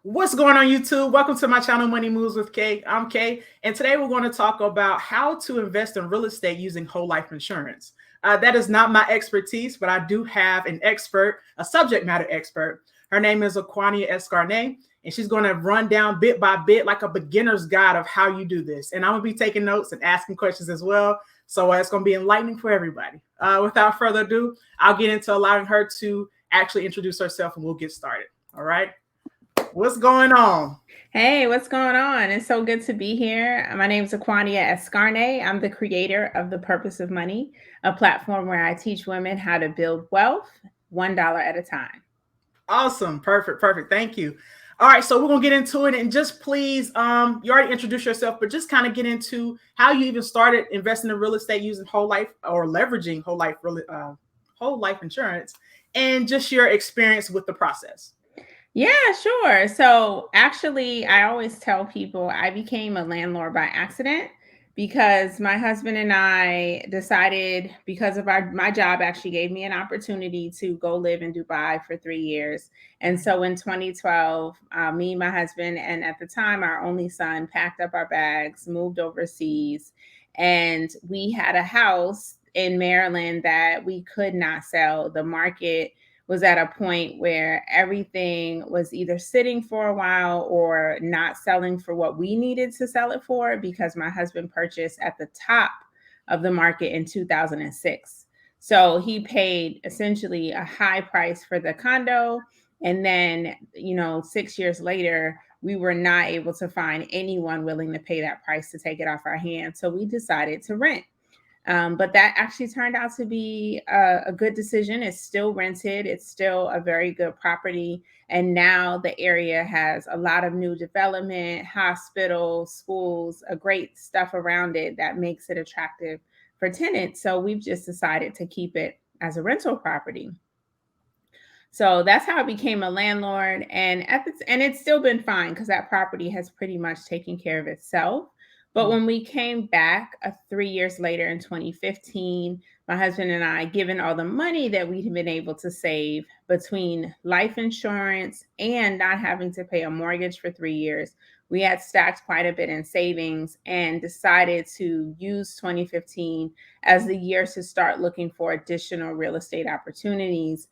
What's going on, YouTube? Welcome to my channel, Money Moves with Kay. I'm Kay, and today we're going to talk about how to invest in real estate using whole life insurance. That is not my expertise, but I do have an expert, a subject matter expert. Her name is Acquania Escarne, and she's going to run down bit by bit like a beginner's guide of how you do this. And I'm going to be taking notes and asking questions as well. So it's going to be enlightening for everybody. Without further ado, I'll get into allowing her to actually introduce herself, and we'll get started. All right. What's going on? Hey, what's going on? It's so good to be here. My name is Acquania Escarne. I'm the creator of The Purpose of Money, a platform where I teach women how to build wealth $1 at a time. Awesome. Perfect. Thank you. All right, so we're gonna get into it, and just please, you already introduced yourself, but just kind of get into how you even started investing in real estate using whole life or leveraging whole life insurance, and just your experience with the process. Yeah, sure. So actually, I always tell people I became a landlord by accident because my husband and I decided because of my job actually gave me an opportunity to go live in Dubai for 3 years. And so in 2012, me, my husband, and at the time our only son packed up our bags, moved overseas, and we had a house in Maryland that we could not sell. The market was at a point where everything was either sitting for a while or not selling for what we needed to sell it for because my husband purchased at the top of the market in 2006. So he paid essentially a high price for the condo. And then, 6 years later, we were not able to find anyone willing to pay that price to take it off our hands. So we decided to rent. But that actually turned out to be a good decision. It's still rented, it's still a very good property. And now the area has a lot of new development, hospitals, schools, a great stuff around it that makes it attractive for tenants. So we've just decided to keep it as a rental property. So that's how I became a landlord, and it's still been fine because that property has pretty much taken care of itself. But when we came back 3 years later in 2015, my husband and I, given all the money that we had been able to save between life insurance and not having to pay a mortgage for 3 years, we had stacked quite a bit in savings and decided to use 2015 as the year to start looking for additional real estate opportunities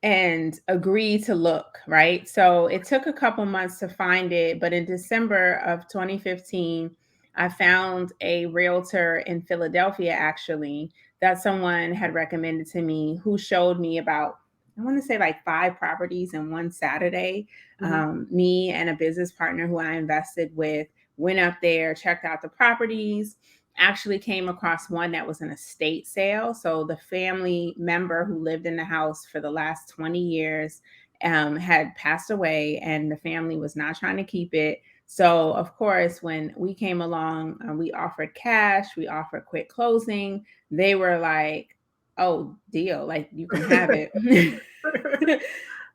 and agree to look, right? So it took a couple months to find it, but in December of 2015, I found a realtor in Philadelphia actually that someone had recommended to me who showed me about, I want to say like 5 properties in one Saturday. Me and a business partner who I invested with went up there, checked out the properties, actually came across one that was an estate sale. So the family member who lived in the house for the last 20 years had passed away, and the family was not trying to keep it. So, of course, when we came along, we offered cash, we offered quick closing. They were like, oh, deal, like you can have it.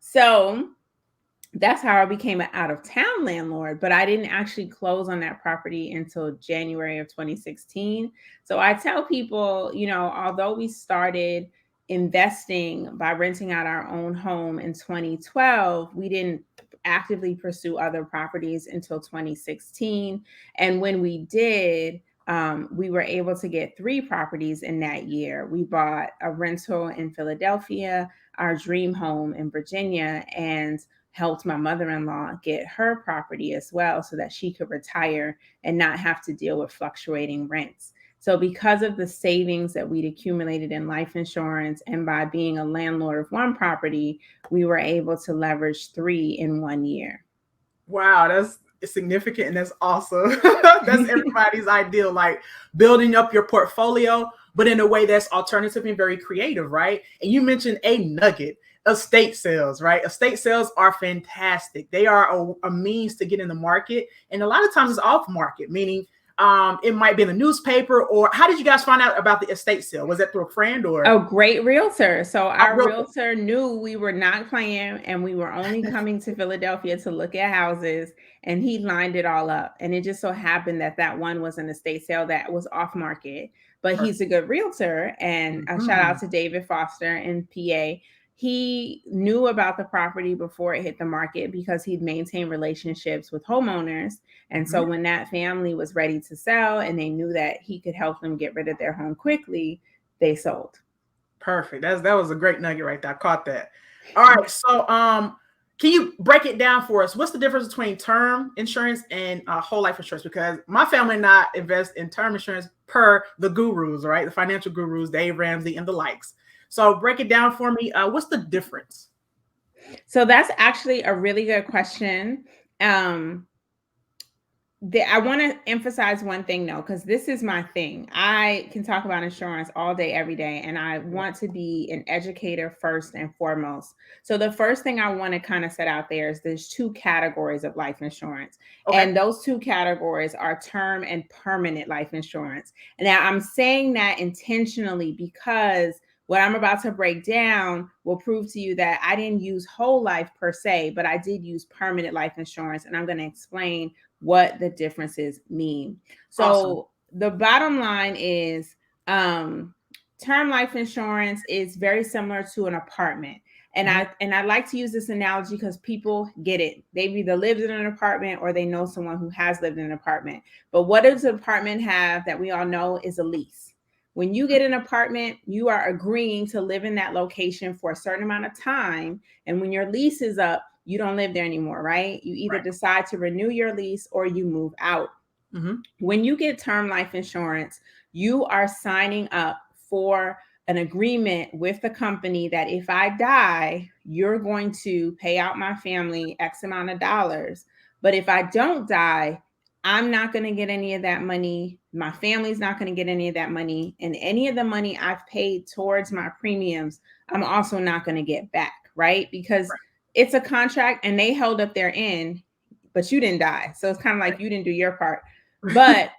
So, that's how I became an out of town landlord, but I didn't actually close on that property until January of 2016. So I tell people, although we started investing by renting out our own home in 2012, we didn't actively pursue other properties until 2016. And when we did, we were able to get 3 properties in that year. We bought a rental in Philadelphia, our dream home in Virginia, and helped my mother-in-law get her property as well so that she could retire and not have to deal with fluctuating rents. So because of the savings that we'd accumulated in life insurance and by being a landlord of one property, we were able to leverage 3 in 1 year. Wow, that's significant and that's awesome. That's everybody's ideal, like building up your portfolio, but in a way that's alternative and very creative, right? And you mentioned a nugget, estate sales, right? Estate sales are fantastic. They are a means to get in the market, and a lot of times it's off market, meaning it might be in the newspaper. Or how did you guys find out about the estate sale? Was that through a friend or a great realtor? So a our realtor? realtor knew we were not playing and we were only coming to Philadelphia to look at houses, and he lined it all up. And it just so happened that that one was an estate sale that was off market, but he's a good realtor. And a shout out to David Foster in PA. he knew about the property before it hit the market because he'd maintained relationships with homeowners. And so Mhm. when that family was ready to sell and they knew that he could help them get rid of their home quickly, they sold. Perfect. That was a great nugget right there. I caught that. All right. So can you break it down for us? What's the difference between term insurance and whole life insurance? Because my family and I invest in term insurance per the gurus, right? The financial gurus, Dave Ramsey and the likes. So break it down for me. What's the difference? So that's actually a really good question. Um, I want to emphasize one thing though, because this is my thing. I can talk about insurance all day, every day, and I want to be an educator first and foremost. So, the first thing I want to kind of set out there is there's two categories of life insurance, Okay. and those two categories are term and permanent life insurance. And now I'm saying that intentionally because what I'm about to break down will prove to you that I didn't use whole life per se, but I did use permanent life insurance, and I'm going to explain what the differences mean. Awesome. So the bottom line is term life insurance is very similar to an apartment. And Mhm. I like to use this analogy because people get it. They've either lived in an apartment or they know someone who has lived in an apartment. But what does an apartment have that we all know is a lease? When you get an apartment, you are agreeing to live in that location for a certain amount of time. And when your lease is up, you don't live there anymore, right? You either Right. decide to renew your lease or you move out. Mhm. When you get term life insurance, you are signing up for an agreement with the company that if I die, you're going to pay out my family X amount of dollars. But if I don't die, I'm not going to get any of that money. My family's not going to get any of that money. And any of the money I've paid towards my premiums, I'm also not going to get back, right? Because Right. it's a contract and they held up their end, but you didn't die. So it's kind of like you didn't do your part. But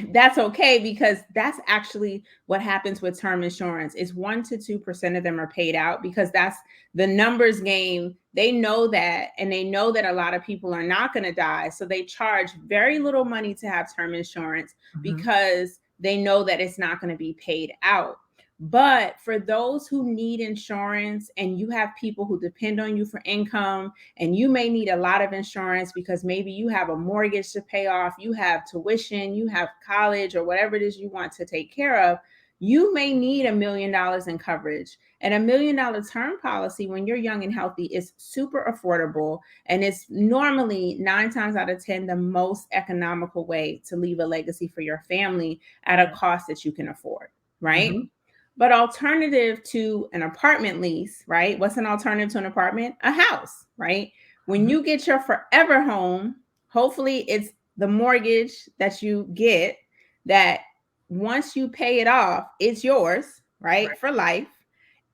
that's okay because that's actually what happens with term insurance is 1 to 2% of them are paid out because that's the numbers game. They know that, and they know that a lot of people are not going to die, so they charge very little money to have term insurance Mhm. because they know that it's not going to be paid out. But for those who need insurance and you have people who depend on you for income, and you may need a lot of insurance because maybe you have a mortgage to pay off, you have tuition, you have college, or whatever it is you want to take care of, you may need $1 million in coverage. And $1 million term policy when you're young and healthy is super affordable. And it's normally 9 times out of 10 the most economical way to leave a legacy for your family at a cost that you can afford, right? Mhm. But alternative to an apartment lease, right? What's an alternative to an apartment? A house, right? When Mhm. you get your forever home, hopefully it's the mortgage that you get that once you pay it off, it's yours, right? Right. For life,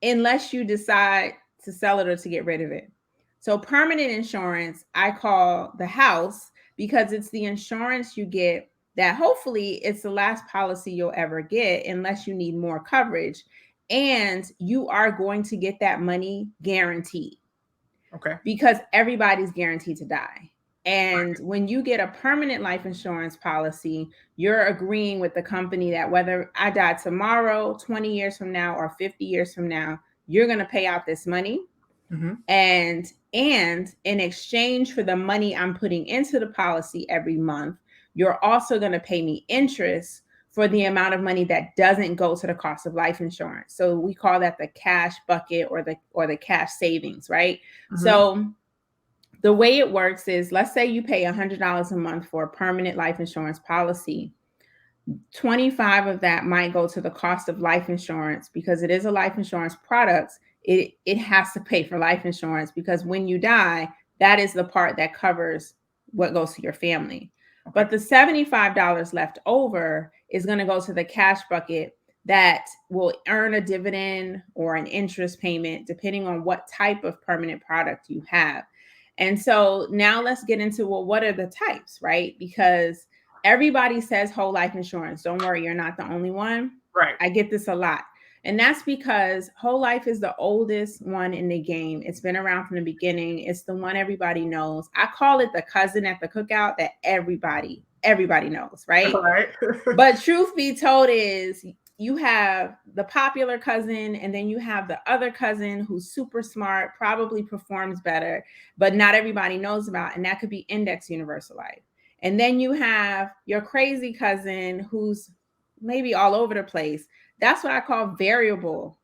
unless you decide to sell it or to get rid of it. So permanent insurance, I call the house because it's the insurance you get that hopefully it's the last policy you'll ever get unless you need more coverage. And you are going to get that money guaranteed Okay. because everybody's guaranteed to die. And Right. when you get a permanent life insurance policy, you're agreeing with the company that whether I die tomorrow, 20 years from now, or 50 years from now, you're going to pay out this money. Mhm. And in exchange for the money I'm putting into the policy every month, you're also going to pay me interest for the amount of money that doesn't go to the cost of life insurance. So we call that the cash bucket or the cash savings, right? Mhm. So the way it works is, let's say you pay $100 a month for a permanent life insurance policy. 25 of that might go to the cost of life insurance because it is a life insurance product. It has to pay for life insurance because when you die, that is the part that covers what goes to your family. Okay. But the $75 left over is going to go to the cash bucket that will earn a dividend or an interest payment depending on what type of permanent product you have. And so now let's get into, well, what are the types, right? Because everybody says whole life insurance. Don't worry, you're not the only one. Right. I get this a lot. And that's because whole life is the oldest one in the game. It's been around from the beginning. It's the one everybody knows. I call it the cousin at the cookout that everybody knows, right? All right. But truth be told is you have the popular cousin, and then you have the other cousin who's super smart, probably performs better, but not everybody knows about, and that could be index universal life. And then you have your crazy cousin who's maybe all over the place. That's what I call variable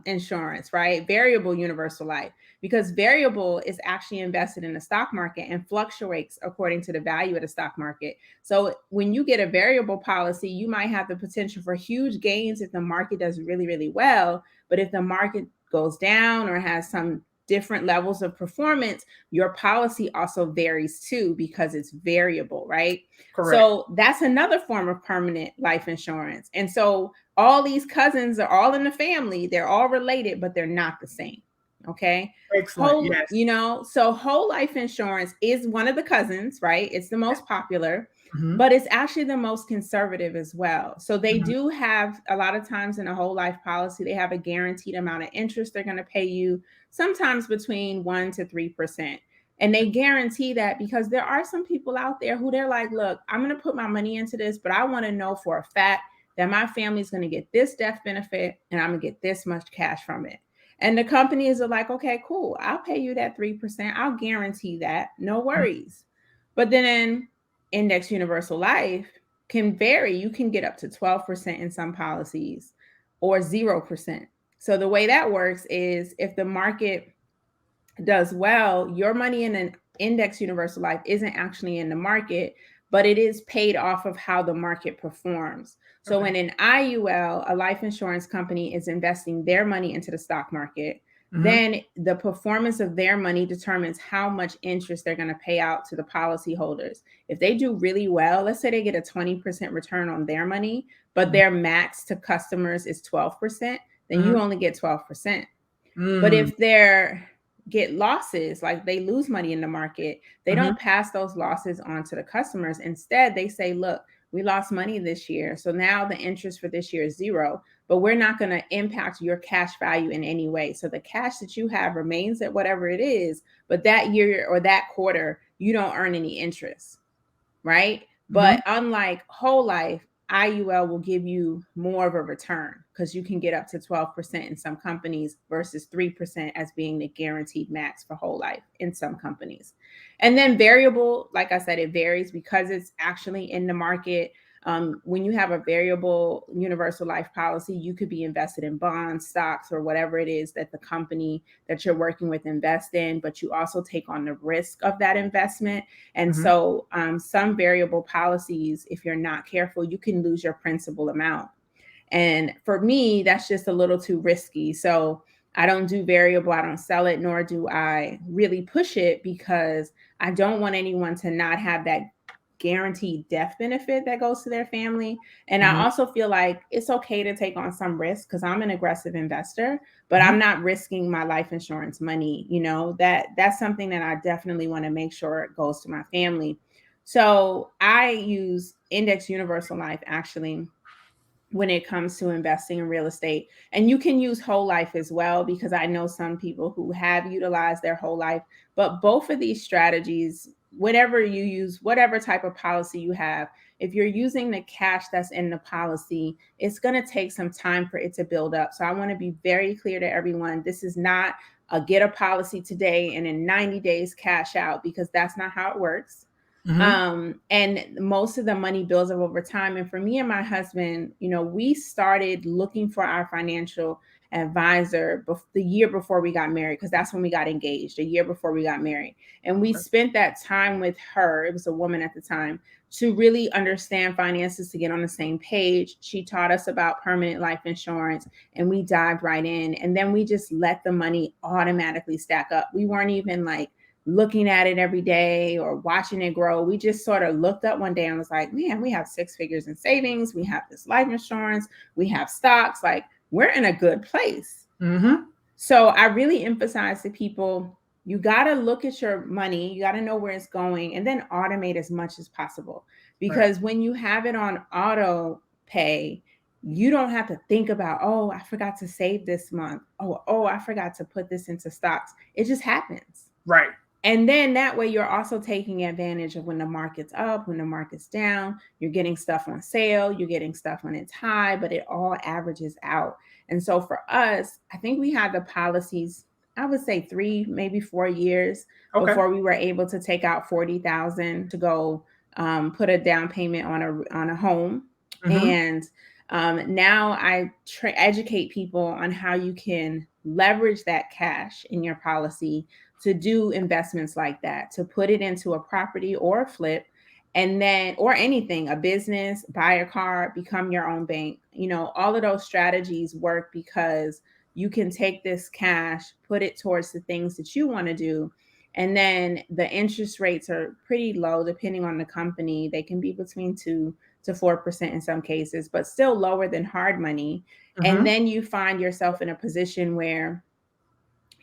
insurance, right? Variable universal life, because variable is actually invested in the stock market and fluctuates according to the value of the stock market. So when you get a variable policy, you might have the potential for huge gains if the market does really, really well. But if the market goes down or has some different levels of performance, your policy also varies too because it's variable, right? Correct. So that's another form of permanent life insurance. And so all these cousins are all in the family, they're all related, but they're not the same. Okay. Excellent. Yes. So whole life insurance is one of the cousins, right? It's the most popular, Mm-hmm. but it's actually the most conservative as well. So they Mm-hmm. do have a lot of times in a whole life policy, they have a guaranteed amount of interest they're going to pay you, sometimes between 1 to 3%. And they guarantee that because there are some people out there who they're like, look, I'm going to put my money into this, but I want to know for a fact that my family's going to get this death benefit and I'm going to get this much cash from it. And the companies are like, okay, cool. I'll pay you that 3%. I'll guarantee that. No worries. But then index universal life can vary. You can get up to 12% in some policies or 0%. So the way that works is if the market does well, your money in an index universal life isn't actually in the market, but it is paid off of how the market performs. So Okay. when an IUL, a life insurance company, is investing their money into the stock market, Mm-hmm. then the performance of their money determines how much interest they're going to pay out to the policyholders. If they do really well, let's say they get a 20% return on their money, but their max to customers is 12%, then Mm-hmm. you only get 12%. But Mm-hmm. if they're get losses, like they lose money in the market, they Mm-hmm. don't pass those losses on to the customers. Instead, they say, look, we lost money this year. So now the interest for this year is zero, but we're not going to impact your cash value in any way. So the cash that you have remains at whatever it is, but that year or that quarter, you don't earn any interest, right? Mm-hmm. But unlike whole life, IUL will give you more of a return because you can get up to 12% in some companies versus 3% as being the guaranteed max for whole life in some companies. And then variable, like I said, it varies because it's actually in the market. When you have a variable universal life policy, you could be invested in bonds, stocks, or whatever it is that the company that you're working with invest in, but you also take on the risk of that investment. And Mm-hmm. so some variable policies, if you're not careful, you can lose your principal amount. And for me, that's just a little too risky. So I don't do variable, I don't sell it, nor do I really push it because I don't want anyone to not have that guaranteed death benefit that goes to their family. And I Mm-hmm. also feel like it's okay to take on some risk because I'm an aggressive investor, but Mm-hmm. I'm not risking my life insurance money. That's something that I definitely want to make sure it goes to my family. So I use index universal life actually when it comes to investing in real estate. And you can use whole life as well, because I know some people who have utilized their whole life. But both of these strategies, whatever you use, whatever type of policy you have, if you're using the cash that's in the policy, it's going to take some time for it to build up. So I want to be very clear to everyone, this is not a get a policy today and in 90 days cash out, because that's not how it works. Mm-hmm. And most of the money builds up over time. And for me and my husband, we started looking for our financial advisor the year before we got married, because that's when we got engaged, a year before we got married. And we spent that time with her, it was a woman at the time, to really understand finances, to get on the same page. She taught us about permanent life insurance, and we dived right in. And then we just let the money automatically stack up. We weren't even like looking at it every day or watching it grow. We just sort of looked up one day and was like, man, we have 6 figures in savings. We have this life insurance. We have stocks. Like, we're in a good place. Mm-hmm. So I really emphasize to people, you got to look at your money. You got to know where it's going, and then automate as much as possible. Right. Because when you have it on auto pay, you don't have to think about, oh, I forgot to save this month. Oh, I forgot to put this into stocks. It just happens. Right. And then that way you're also taking advantage of when the market's up, when the market's down, you're getting stuff on sale, you're getting stuff when it's high, but it all averages out. And so for us, I think we had the policies, I would say 3, maybe 4 years Okay. before we were able to take out 40,000 to go put a down payment on a home. Mm-hmm. And now I educate people on how you can leverage that cash in your policy to do investments like that, to put it into a property or a flip, and then, or anything, a business, buy a car, become your own bank. You know, all of those strategies work because you can take this cash, put it towards the things that you want to do. And then the interest rates are pretty low depending on the company. They can be between 2 to 4% in some cases, but still lower than hard money. And Mm-hmm. then you find yourself in a position where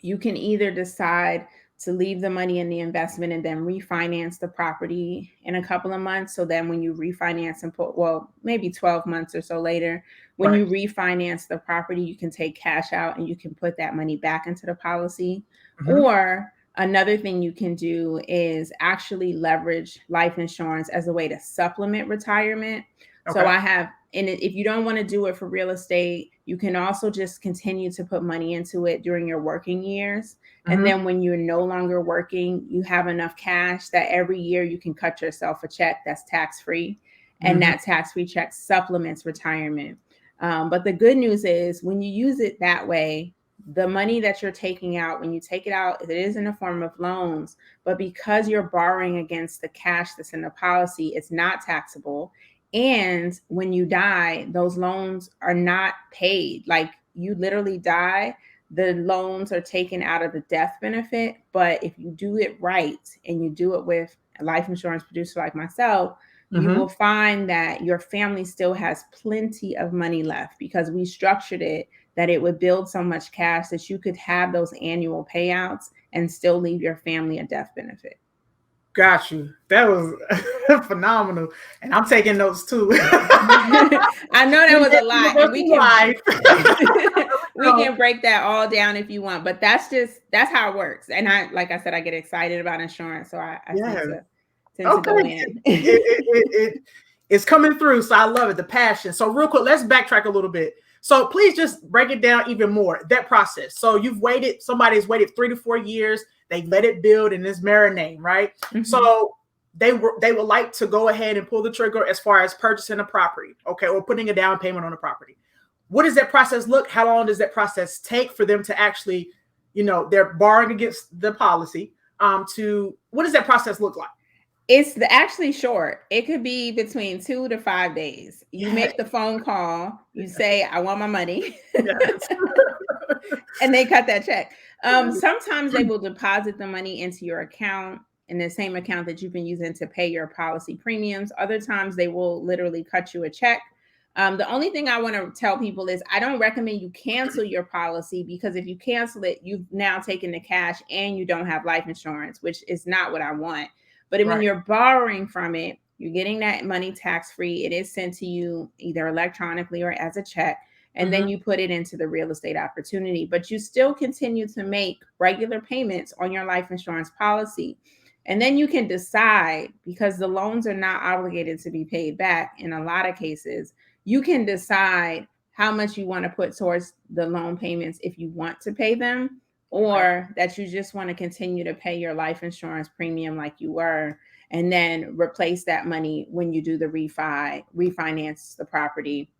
you can either decide to leave the money in the investment and then refinance the property in a couple of months. So then when you refinance and put, well, maybe 12 months or so later, when Right. you refinance the property, you can take cash out and you can put that money back into the policy. Mm-hmm. Or another thing you can do is actually leverage life insurance as a way to supplement retirement. So Okay. I have, and if you don't want to do it for real estate, you can also just continue to put money into it during your working years. And Mm-hmm. then when you're no longer working, you have enough cash that every year you can cut yourself a check that's tax free. And Mm-hmm. that tax free check supplements retirement. But the good news is when you use it that way, the money that you're taking out, when you take it out, it is in the form of loans. But because you're borrowing against the cash that's in the policy, it's not taxable. And when you die, those loans are not paid. Like you literally die, the loans are taken out of the death benefit. But if you do it right and you do it with a life insurance producer like myself, you Mm-hmm. will find that your family still has plenty of money left because we structured it that it would build so much cash that you could have those annual payouts and still leave your family a death benefit. Got you. That was phenomenal, and I'm taking notes too. I know that was a lot, and we Universal can life. we So, can break that all down if you want, but that's how it works. And I, like I said, I get excited about insurance, so I yeah. tend to Okay. go in. It's coming through, so I love it. The passion. So real quick, let's backtrack a little bit. So please just break it down even more. That process. So you've waited. Somebody's waited 3 to 4 years. They let it build in this marinade, right? Mhm. So they would like to go ahead and pull the trigger as far as purchasing a property, okay, or putting a down payment on a property. What does that process look? How long does that process take for them to actually, they're borrowing against the policy? To what does that process look like? Actually short. It could be between 2 to 5 days. You Yeah. make the phone call, you say, I want my money, Yes. and they cut that check. Sometimes they will deposit the money into your account in the same account that you've been using to pay your policy premiums. Other times they will literally cut you a check. The only thing I want to tell people is I don't recommend you cancel your policy because if you cancel it, you've now taken the cash and you don't have life insurance, which is not what I want. But when Right. you're borrowing from it, you're getting that money tax free. It is sent to you either electronically or as a check. And Mm-hmm. then you put it into the real estate opportunity, but you still continue to make regular payments on your life insurance policy. And then you can decide, because the loans are not obligated to be paid back in a lot of cases, you can decide how much you want to put towards the loan payments if you want to pay them, Okay. or that you just want to continue to pay your life insurance premium like you were, and then replace that money when you do the refinance the property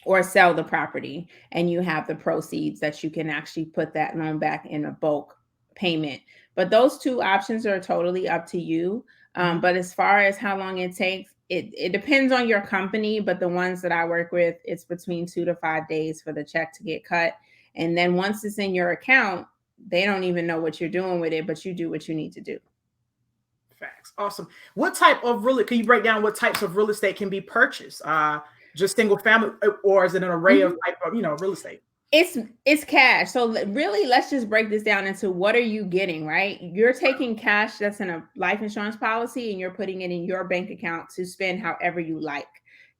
or sell the property, and you have the proceeds that you can actually put that loan back in a bulk payment. But those two options are totally up to you. Mm-hmm. But as far as how long it takes, it depends on your company. But the ones that I work with, it's between 2 to 5 days for the check to get cut. And then once it's in your account, they don't even know what you're doing with it, but you do what you need to do. Facts. Awesome. What type of real? Can you break down what types of real estate can be purchased? Just single family, or is it an array of Mhm. type of real estate? It's cash. So really, let's just break this down into what are you getting, right? You're taking cash that's in a life insurance policy and you're putting it in your bank account to spend however you like.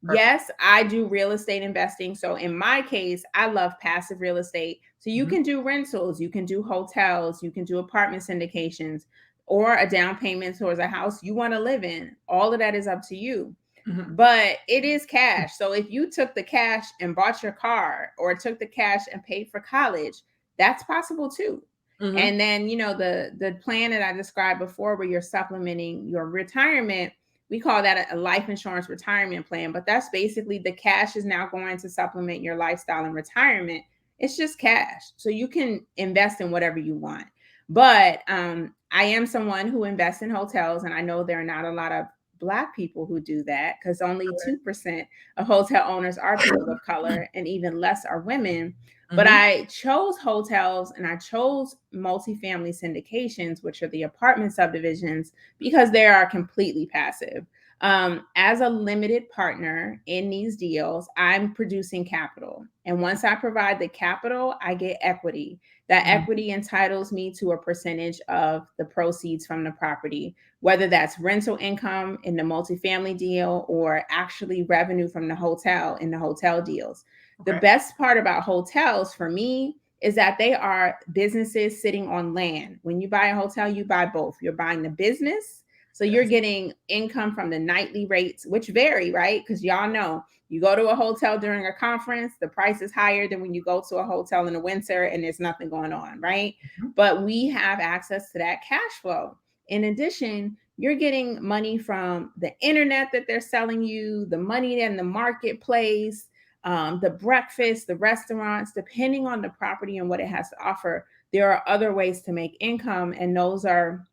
Perfect. Yes, I do real estate investing. So in my case, I love passive real estate. So you Mm-hmm. can do rentals, you can do hotels, you can do apartment syndications. or a down payment towards a house you want to live in. All of that is up to you. Mhm. But it is cash. So if you took the cash and bought your car, or took the cash and paid for college, that's possible too. Mhm. And then, the plan that I described before, where you're supplementing your retirement, we call that a life insurance retirement plan. But that's basically, the cash is now going to supplement your lifestyle and retirement. It's just cash. So you can invest in whatever you want. But I am someone who invests in hotels, and I know there are not a lot of Black people who do that, because only 2% of hotel owners are people of color, and even less are women. But Mhm. I chose hotels, and I chose multifamily syndications, which are the apartment subdivisions, because they are completely passive. As a limited partner in these deals, I'm producing capital. And once I provide the capital, I get equity. That Mhm. equity entitles me to a percentage of the proceeds from the property, whether that's rental income in the multifamily deal, or actually revenue from the hotel in the hotel deals. The Okay. best part about hotels for me is that they are businesses sitting on land. When you buy a hotel, you buy both. You're buying the business, so you're Yes. getting income from the nightly rates, which vary, right? Because y'all know, you go to a hotel during a conference, the price is higher than when you go to a hotel in the winter and there's nothing going on, right? Mhm. But we have access to that cash flow. In addition, you're getting money from the internet that they're selling you, the money in the marketplace, the breakfast, the restaurants, depending on the property and what it has to offer. There are other ways to make income, and those are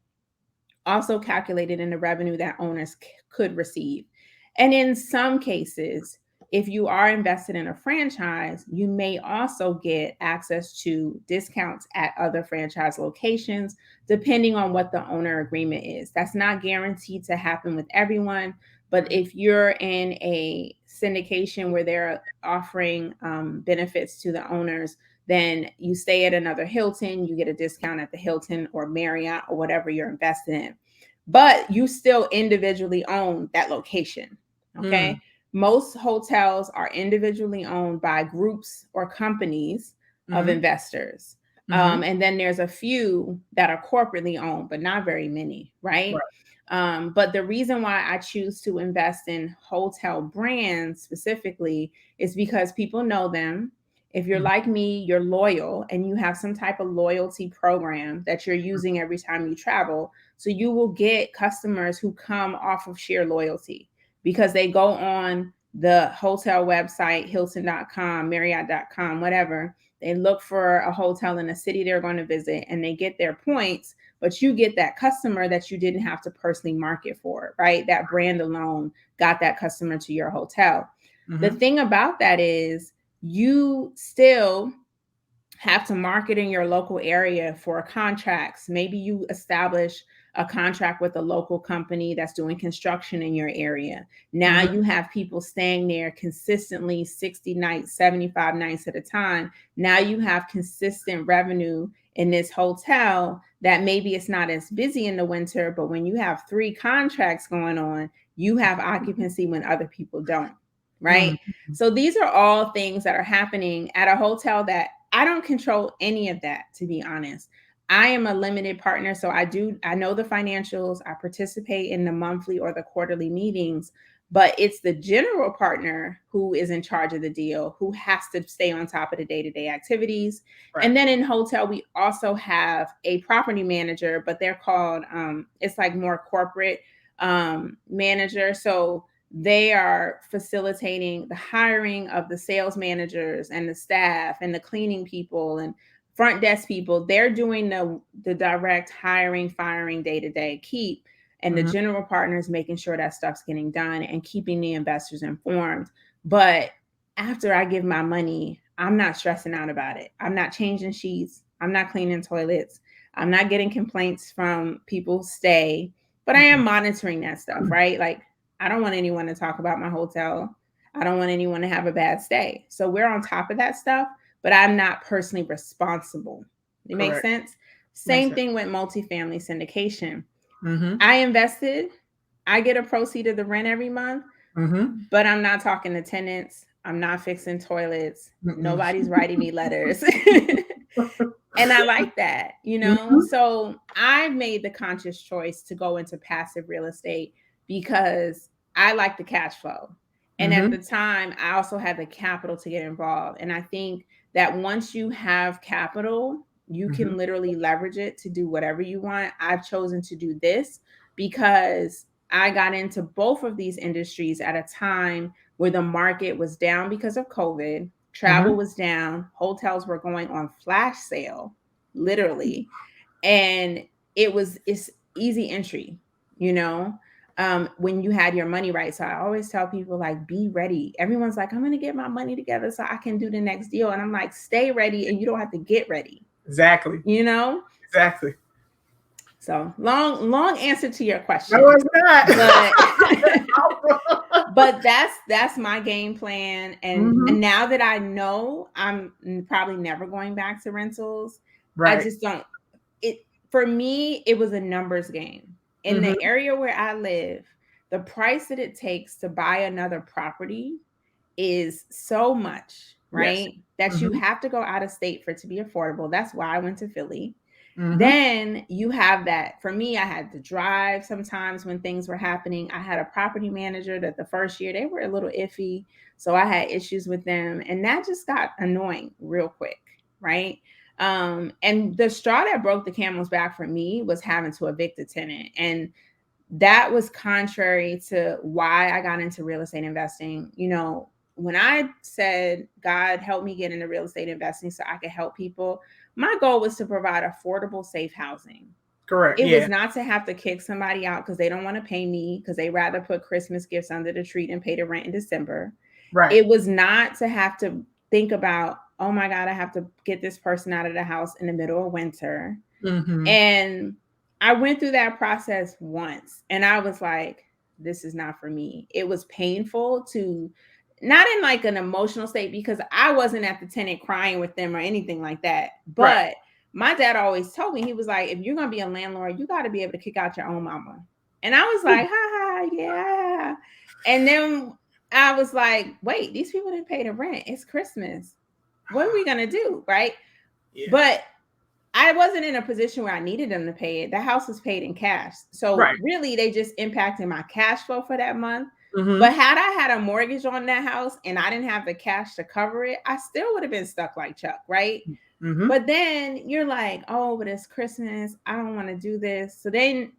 also calculated in the revenue that owners could receive. And in some cases, if you are invested in a franchise, you may also get access to discounts at other franchise locations, depending on what the owner agreement is. That's not guaranteed to happen with everyone, but if you're in a syndication where they're offering benefits to the owners, then you stay at another Hilton, you get a discount at the Hilton or Marriott or whatever you're invested in. But you still individually own that location. Mm. Okay. Most hotels are individually owned by groups or companies of Mhm. investors. Mhm. And then there's a few that are corporately owned, but not very many, right? Right. But the reason why I choose to invest in hotel brands specifically is because people know them. If you're Mhm. like me, you're loyal, and you have some type of loyalty program that you're using every time you travel. So you will get customers who come off of sheer loyalty, because they go on the hotel website, Hilton.com, Marriott.com, whatever. They look for a hotel in a city they're going to visit, and they get their points, but you get that customer that you didn't have to personally market for, right? That brand alone got that customer to your hotel. The Mhm. thing about that is, you still have to market in your local area for contracts. Maybe you establish a contract with a local company that's doing construction in your area. Now Mhm. you have people staying there consistently 60 nights, 75 nights at a time. Now you have consistent revenue in this hotel, that maybe it's not as busy in the winter, but when you have 3 contracts going on, you have occupancy when other people don't, right? Mhm. So these are all things that are happening at a hotel that I don't control any of that, to be honest. I am a limited partner, so I know the financials, I participate in the monthly or the quarterly meetings, but it's the general partner who is in charge of the deal, who has to stay on top of the day-to-day activities. Right. And then in hotel, we also have a property manager, but they're called it's like more corporate manager. So they are facilitating the hiring of the sales managers and the staff and the cleaning people and front desk people. They're doing the direct hiring, firing, day to day keep, and the Mhm. general partners making sure that stuff's getting done and keeping the investors informed. But after I give my money, I'm not stressing out about it. I'm not changing sheets. I'm not cleaning toilets. I'm not getting complaints from people stay, but I am Mhm. monitoring that stuff, right? Like, I don't want anyone to talk about my hotel. I don't want anyone to have a bad stay. So we're on top of that stuff, but I'm not personally responsible. It makes Correct. sense. Makes Same sense. thing with multifamily syndication. Mhm. I invested, I get a proceed of the rent every month, Mhm. but I'm not talking to tenants. I'm not fixing toilets. Mm-mm. Nobody's writing me letters. And I like that, you know? Mhm, So I made the conscious choice to go into passive real estate because I like the cash flow. And at the mhm, time, I also had the capital to get involved. And I think that once you have capital, you can mhm, literally leverage it to do whatever you want. I've chosen to do this because I got into both of these industries at a time where the market was down because of COVID, travel mhm. was down, hotels were going on flash sale, literally. And it's easy entry, you know, when you had your money right. So I always tell people, like, be ready. Everyone's like, I'm going to get my money together so I can do the next deal. And I'm like, stay ready and you don't have to get ready, Exactly, you know? exactly. So long answer to your No, question, it's not. but but that's my game plan. And Mhm. now that I know I'm probably never going back to rentals, I Right. just don't. It For me, it was a numbers game. In the Mhm. area where I live, the price that it takes to buy another property is so much, Yes. right? That you Mhm, have to go out of state for it to be affordable. That's why I went to Philly. mhm. Then you have that. For me, I had to drive sometimes when things were happening. I had a property manager that the first year they were a little iffy. So I had issues with them. And that just got annoying real quick, right? And the straw that broke the camel's back for me was having to evict a tenant. And that was contrary to why I got into real estate investing. You know, when I said, God, help me get into real estate investing so I could help people, my goal was to provide affordable, safe housing. Correct. It was Yeah. not to have to kick somebody out because they don't want to pay me, because they rather put Christmas gifts under the tree than pay the rent in December. Right. It was not to have to think about, oh my God, I have to get this person out of the house in the middle of winter. Mhm. And I went through that process once and I was like, this is not for me. It was painful to, not in like an emotional state, because I wasn't at the tenant crying with them or anything like that. Right. But my dad always told me, he was like, if you're going to be a landlord, you got to be able to kick out your own mama. And I was like, ha ha, yeah. And then I was like, wait, these people didn't pay the rent. It's Christmas. What are we going to do? Right. Yeah. But I wasn't in a position where I needed them to pay it. The house was paid in cash. So Right. really they just impacted my cash flow for that month. But Mhm. had I had a mortgage on that house and I didn't have the cash to cover it, I still would have been stuck like Chuck, right? Mhm. But then you're like, oh, but it's Christmas. I don't want to do this. So then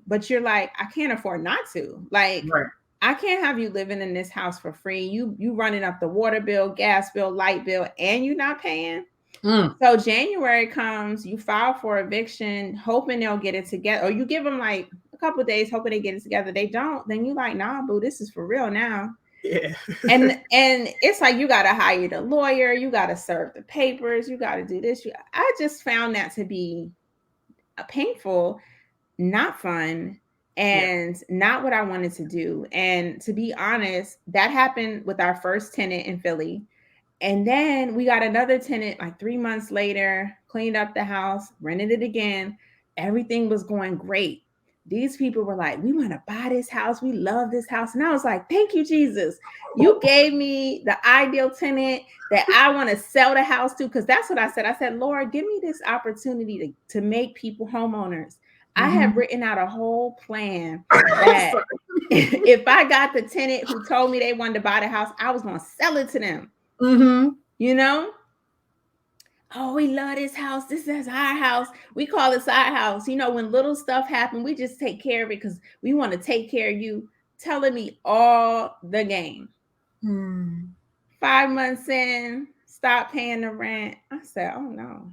but you're like, I can't afford not to. Like, Right. I can't have you living in this house for free. You running up the water bill, gas bill, light bill, and you're not paying. Mm. So January comes, you file for eviction, hoping they'll get it together, or you give them like a couple days, hoping they get it together. They don't, then you like, nah, boo, this is for real now. Yeah. And it's like you gotta hire the lawyer, you gotta serve the papers, you gotta do this. I just found that to be a painful, not fun, Yeah. and not what I wanted to do. And to be honest, that happened with our first tenant in Philly. And then we got another tenant like 3 months later, cleaned up the house, rented it again. Everything was going great. These people were like, we want to buy this house. We love this house. And I was like, thank you, Jesus. You gave me the ideal tenant that I want to sell the house to. Because that's what I said. I said, Lord, give me this opportunity to make people homeowners. I had Mhm. written out a whole plan that Sorry. if I got the tenant who told me they wanted to buy the house, I was going to sell it to them. Mhm. You know, oh, we love this house. This is our house. We call this our house. You know, when little stuff happen, we just take care of it because we want to take care of you. Telling me all the game. Mm. 5 months in, stop paying the rent. I said, oh no,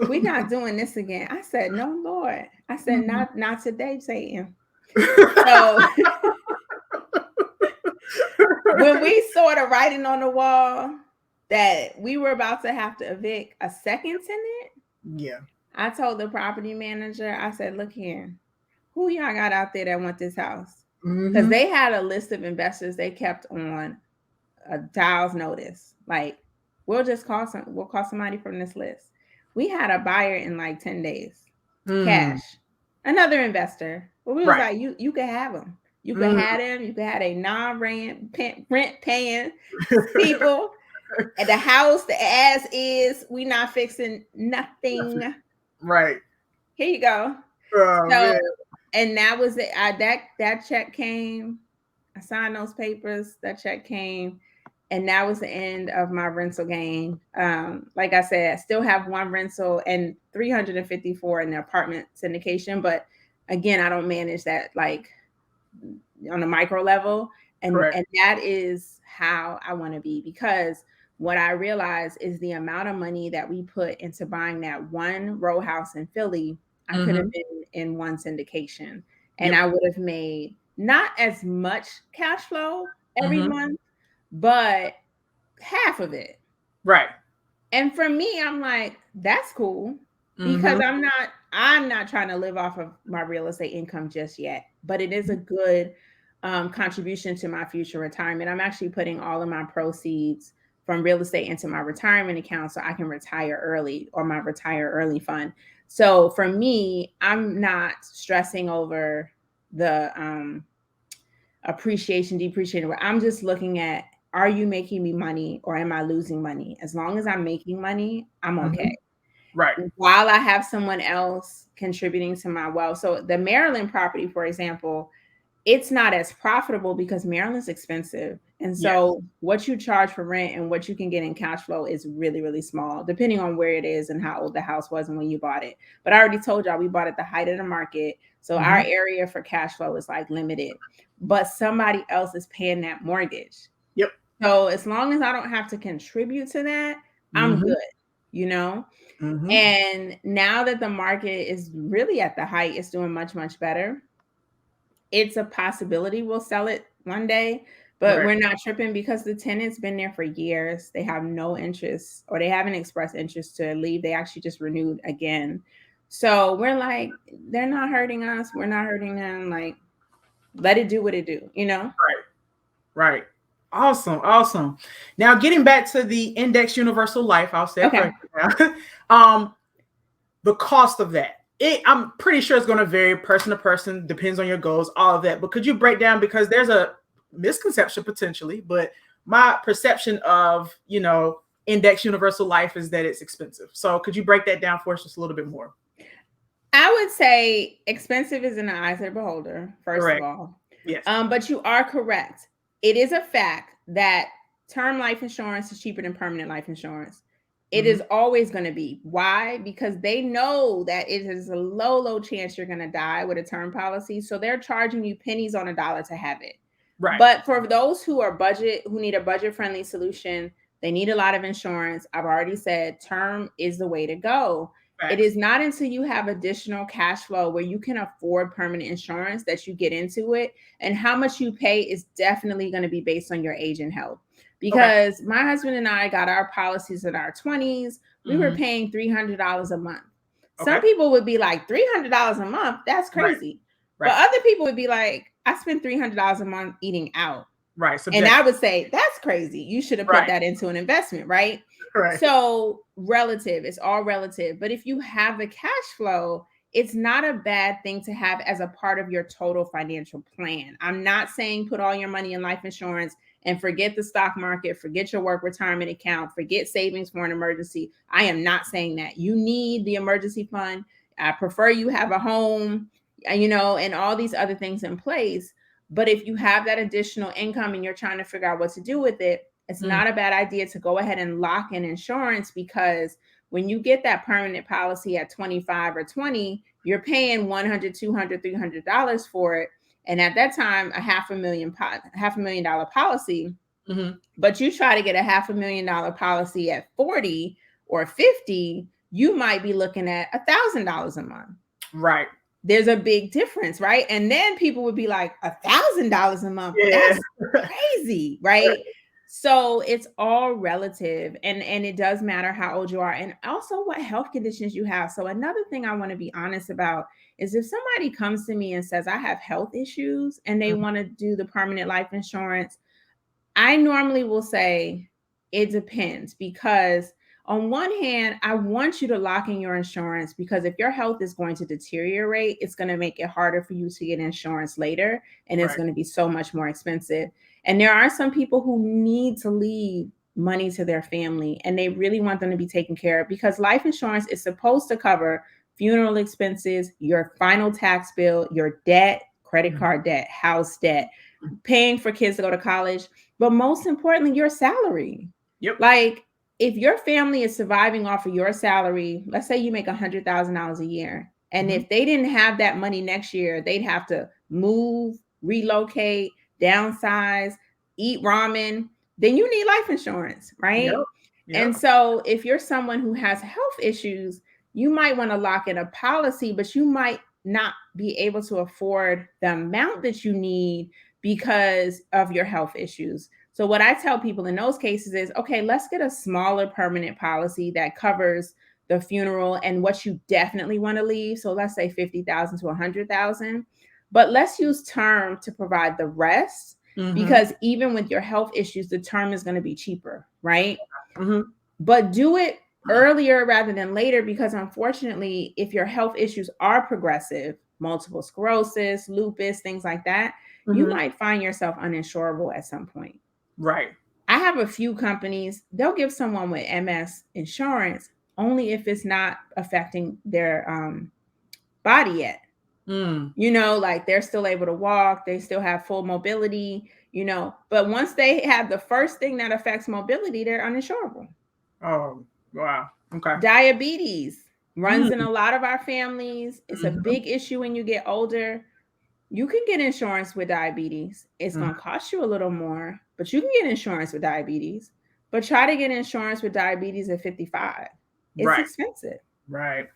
we're not doing this again. I said, no, Lord. I said, Mhm. not today, Satan. So when we saw the writing on the wall that we were about to have to evict a second tenant, Yeah. I told the property manager, I said, look here, who y'all got out there that want this house? Because Mhm. they had a list of investors they kept on a dial's notice. Like, we'll call somebody from this list. We had a buyer in like 10 days. Mm. Cash. Another investor. But we was Right. like, you could have them. You could Mm. have them. You could have a non-rent rent paying people. And the house, the as is, we not fixing nothing. Right. Here you go. Oh So, man. and that was it. That check came. I signed those papers. That check came, and that was the end of my rental gain. Like I said, I still have one rental and 354 in the apartment syndication, but again, I don't manage that like on a micro level, Correct. and that is how I want to be, because what I realize is the amount of money that we put into buying that one row house in Philly, I could have Mm-hmm. been in one syndication, and Yep. I would have made not as much cash flow every Mm-hmm. month, but half of it. Right. And for me, I'm like, that's cool, because Mm-hmm. I'm not trying to live off of my real estate income just yet, but it is a good contribution to my future retirement. I'm actually putting all of my proceeds from real estate into my retirement account so I can retire early, or my retire early fund. So for me, I'm not stressing over the appreciation, depreciation. I'm just looking at, are you making me money or am I losing money? As long as I'm making money, I'm Mm-hmm. okay. Right. While I have someone else contributing to my wealth. So the Maryland property, for example, it's not as profitable because Maryland's expensive. And Yes. so what you charge for rent and what you can get in cash flow is really, really small, depending on where it is and how old the house was and when you bought it. But I already told y'all we bought at the height of the market. So our Mm-hmm. area for cash flow is like limited, but somebody else is paying that mortgage. Yep. So as long as I don't have to contribute to that, I'm Mm-hmm. good, you know? Mm-hmm. And now that the market is really at the height, it's doing much, much better. It's a possibility we'll sell it one day, but Right. we're not tripping because the tenant's been there for years. They have no interest, or they haven't expressed interest to leave. They actually just renewed again. So we're like, they're not hurting us. We're not hurting them. Like, let it do what it do, you know? Right. Right. Awesome. Awesome. Now getting back to the index universal life, I'll say it Okay. correctly now. um, the cost of that. I'm pretty sure it's going to vary person to person, depends on your goals, all of that. But could you break down, because there's a misconception potentially, but my perception of, index universal life is that it's expensive. So could you break that down for us just a little bit more? I would say expensive is in the eyes of the beholder, first of Correct. all. Yes. But you are correct. It is a fact that term life insurance is cheaper than permanent life insurance. It Mm-hmm. is always going to be. Why? Because they know that it is a low, low chance you're going to die with a term policy. So they're charging you pennies on a dollar to have it. Right. But for those who need a budget friendly solution, they need a lot of insurance. I've already said term is the way to go. It Facts. is not until you have additional cash flow where you can afford permanent insurance that you get into it. And how much you pay is definitely going to be based on your age and health. Okay. Because my husband and I got our policies in our 20s. We were Mm-hmm. paying $300 a month. Some Okay. people would be like, $300 a month? That's Right. crazy. But Right. other people would be like, I spend $300 a month eating out. Right. And I Subjective. would say, that's crazy. You should have put Right. that into an investment, right? Right. So relative, it's all relative. But if you have the cash flow, it's not a bad thing to have as a part of your total financial plan. I'm not saying put all your money in life insurance and forget the stock market, forget your work retirement account, forget savings for an emergency. I am not saying that. You need the emergency fund. I prefer you have a home, and all these other things in place. But if you have that additional income and you're trying to figure out what to do with it, it's not a bad idea to go ahead and lock in insurance, because when you get that permanent policy at 25 or 20, you're paying $100, $200, $300 for it. And at that time, a $500,000 policy, Mm-hmm. but you try to get a $500,000 policy at 40 or 50, you might be looking at $1,000 a month. Right. There's a big difference, right? And then people would be like, $1,000 a month, Yeah. that's crazy, right? So it's all relative, and it does matter how old you are, and also what health conditions you have. So another thing I want to be honest about is, if somebody comes to me and says I have health issues and they want to do the permanent life insurance, I normally will say it depends, because on one hand, I want you to lock in your insurance, because if your health is going to deteriorate, it's going to make it harder for you to get insurance later, and it's Right. going to be so much more expensive. And there are some people who need to leave money to their family and they really want them to be taken care of, because life insurance is supposed to cover funeral expenses, your final tax bill, your debt, credit card debt, house debt, paying for kids to go to college, but most importantly, your salary. Yep. Like, if your family is surviving off of your salary, let's say you make $100,000 a year, and if they didn't have that money next year, they'd have to move, relocate, downsize, eat ramen, then you need life insurance, right? Yep. Yep. And so if you're someone who has health issues, you might want to lock in a policy, but you might not be able to afford the amount that you need because of your health issues. So what I tell people in those cases is, okay, let's get a smaller permanent policy that covers the funeral and what you definitely want to leave. So let's say 50,000 to 100,000, but let's use term to provide the rest, because even with your health issues, the term is going to be cheaper, right? But do it earlier rather than later, because unfortunately, if your health issues are progressive, multiple sclerosis, lupus, things like that, you might find yourself uninsurable at some point. Right. I have a few companies, they'll give someone with MS insurance only if it's not affecting their body yet. You know, like they're still able to walk, they still have full mobility, you know, but once they have the first thing that affects mobility, they're uninsurable. Oh, wow. Okay. Diabetes runs in a lot of our families. It's a big issue when you get older. You can get insurance with diabetes. It's going to cost you a little more, but you can get insurance with diabetes. But try to get insurance with diabetes at 55. It's expensive. Right.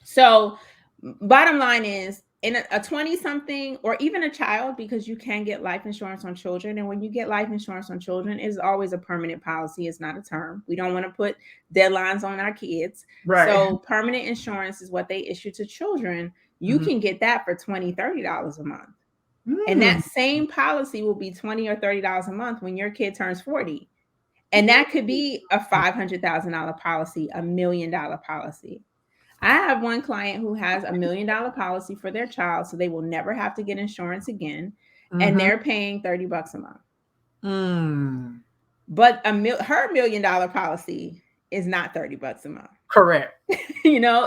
So bottom line is, in a 20-something or even a child, because you can get life insurance on children. And when you get life insurance on children, it's always a permanent policy. It's not a term. We don't want to put deadlines on our kids. Right. So permanent insurance is what they issue to children. You can get that for $20, $30 a month. And that same policy will be $20 or $30 a month when your kid turns 40. And that could be a $500,000 policy, $1 million policy. I have one client who has $1 million policy for their child, so they will never have to get insurance again, and they're paying $30 a month. But her $1 million policy is not $30 a month. Correct. You know,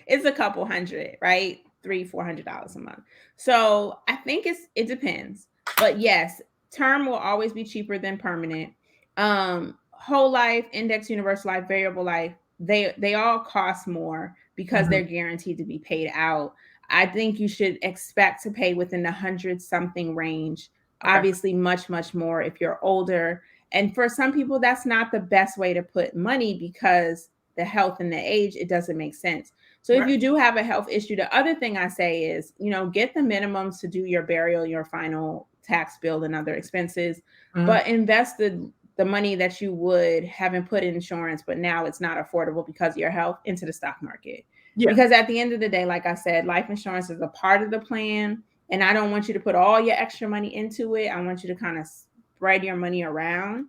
it's a couple hundred, right? $300-$400 a month. So I think it depends, but yes, term will always be cheaper than permanent. Whole life, index, universal life, variable life, they all cost more because they're guaranteed to be paid out. I think you should expect to pay within the 100-something range. Obviously, much, much more if you're older. And for some people, that's not the best way to put money, because the health and the age, it doesn't make sense. So if you do have a health issue, the other thing I say is, you know, get the minimums to do your burial, your final tax bill, and other expenses, but invest the money that you would haven't put in insurance, but now it's not affordable because of your health, into the stock market. Because at the end of the day, like I said, life insurance is a part of the plan. And I don't want you to put all your extra money into it. I want you to kind of spread your money around.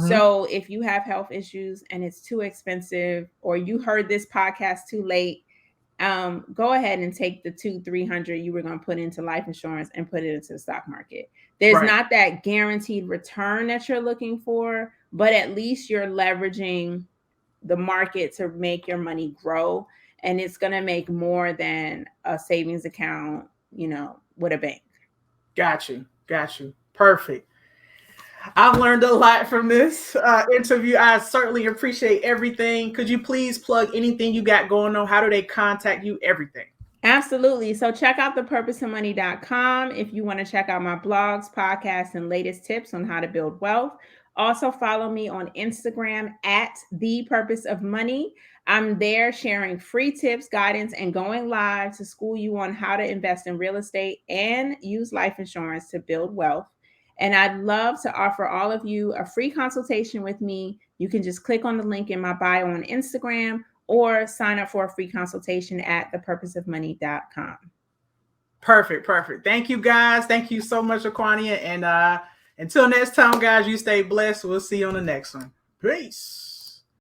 So if you have health issues and it's too expensive, or you heard this podcast too late, go ahead and take the $200-$300 you were going to put into life insurance and put it into the stock market. There's not that guaranteed return that you're looking for, but at least you're leveraging the market to make your money grow, and it's going to make more than a savings account, you know, with a bank. Got you. Perfect. I've learned a lot from this interview. I certainly appreciate everything. Could you please plug anything you got going on? How do they contact you? Everything. Absolutely. So check out thepurposeofmoney.com if you want to check out my blogs, podcasts, and latest tips on how to build wealth. Also follow me on Instagram at The Purpose of Money. I'm there sharing free tips, guidance, and going live to school you on how to invest in real estate and use life insurance to build wealth. And I'd love to offer all of you a free consultation with me. You can just click on the link in my bio on Instagram, or sign up for a free consultation at thepurposeofmoney.com. Perfect. Thank you, guys. Thank you so much, Acquania. And until next time, guys, you stay blessed. We'll see you on the next one. Peace.